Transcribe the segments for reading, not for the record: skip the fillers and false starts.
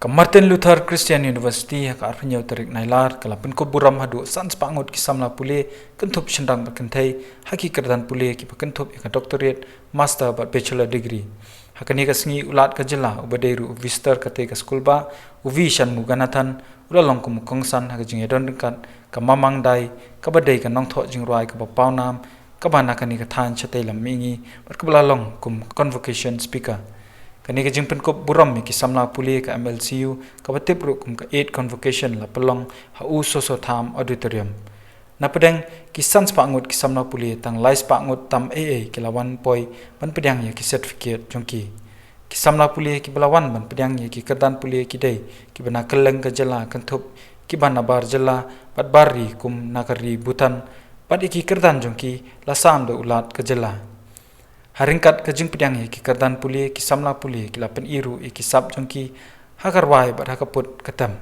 Martin Luther Christian University ka arpinyo tarik nailar kalapin ko buram hadu sans pangot ki samla pule kentup shendang berkentai haki kerdan pule ki kentup ka doctorate master bat bachelor degree hakani ka sngi ulat ka jela ubadeiru vister kate ka school ba uvi shan muganathan ulalong kum kongsan ha jing edon kan ka mamang dai ka badai ka nong tho jing roi ka pau nam ka bana kani ka than chate lam mingi bar ka blalong kum convocation speaker kani ka jingpen ko buram mi ki samla puli ka MLCU ka batip ru kum ka 8 convocation la pelong ha u so tham auditorium na pedang ki sans pa ngut ki samla puli tang lais pa ngut tam AA ki lawan poi ban pedang ya ki certificate jongki ki samla puli ki belawan ban pedang ya ki kedan puli ki dei ki bana keleng ka jela kan thup ki bana bar jela pat bari kum nakari butan pat iki kerdan jongki la sam do ulat ka jela haringkat kajing pedang ki kerdan puli ki samla puli ki lapen iru ki sab jongki hakarwai bat hakaput katam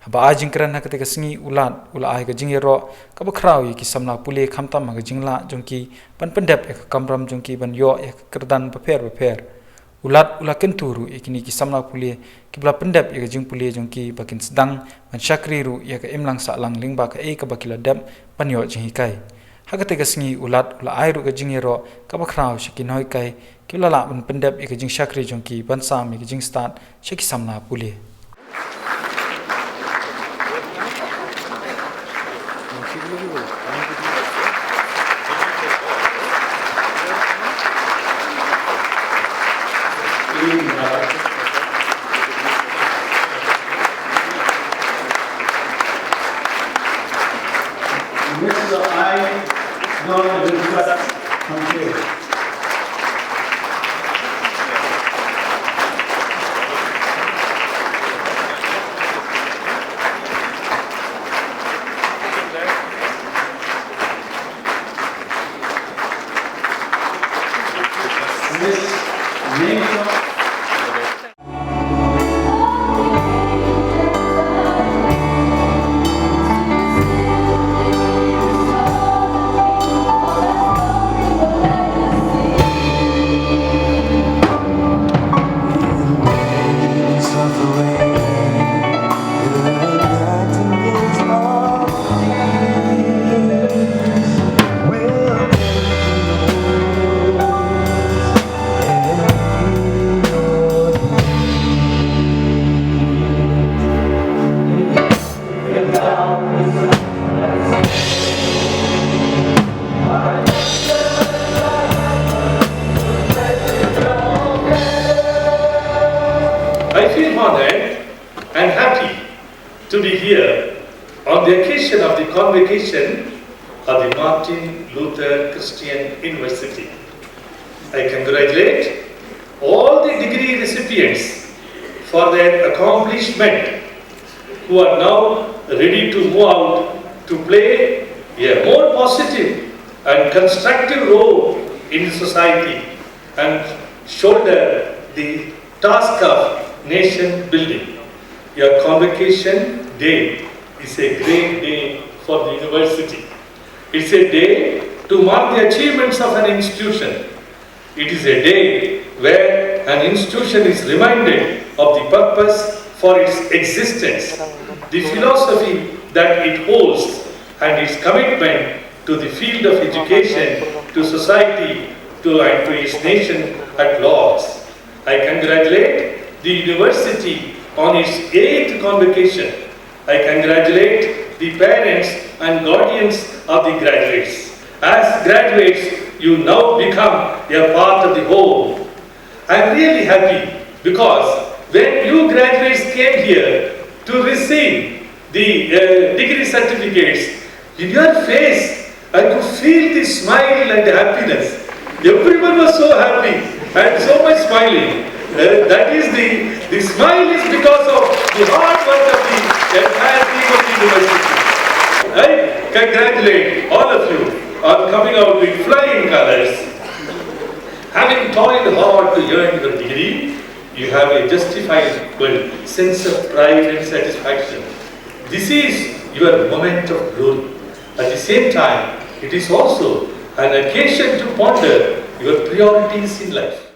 haba ajing keran hakate ka sngi ulat ulai ka jingero ka bakrau ki samla puli khamtam ka jingla jongki pan pendap ka kamram jongki ban yo kerdan paper ulat ulaken turu ikini ki samla puli ki bla pendap ka jing puli jongki bakin sedang ban syakri ru ka imlang sa lang lingba ka ka bakila dam pan yo jingkai hakate ka sngi ulat ula airu ka jingero ka bakrau shikin hoi kai ki lala ban pendap ka jing syakri jongki ban sam ka jing start shiki samla puli I feel honored and happy to be here on the occasion of the convocation of the Martin Luther Christian University. I congratulate all the degree recipients for their accomplishment who are now ready to move out to play a more positive and constructive role in society and shoulder the task of nation building. Your convocation day is a great day for the university. It's a day to mark the achievements of an institution. It is a day where an institution is reminded of the purpose for its existence, the philosophy that it holds, and its commitment to the field of education, to society, and to its nation at large. I congratulate the university on its 8th convocation. I congratulate the parents and guardians of the graduates. As graduates, you now become a part of the whole. I am really happy because when you graduates came here to receive the degree certificates, in your face I could feel the smile and the happiness. Everyone was so happy and so much smiling. That is the smile is because of the hard work of the entire team of the university. I congratulate all of you on coming out with flying colors. Having toiled hard to earn your degree, you have a justifiable sense of pride and satisfaction. This is your moment of glory. At the same time, it is also an occasion to ponder your priorities in life.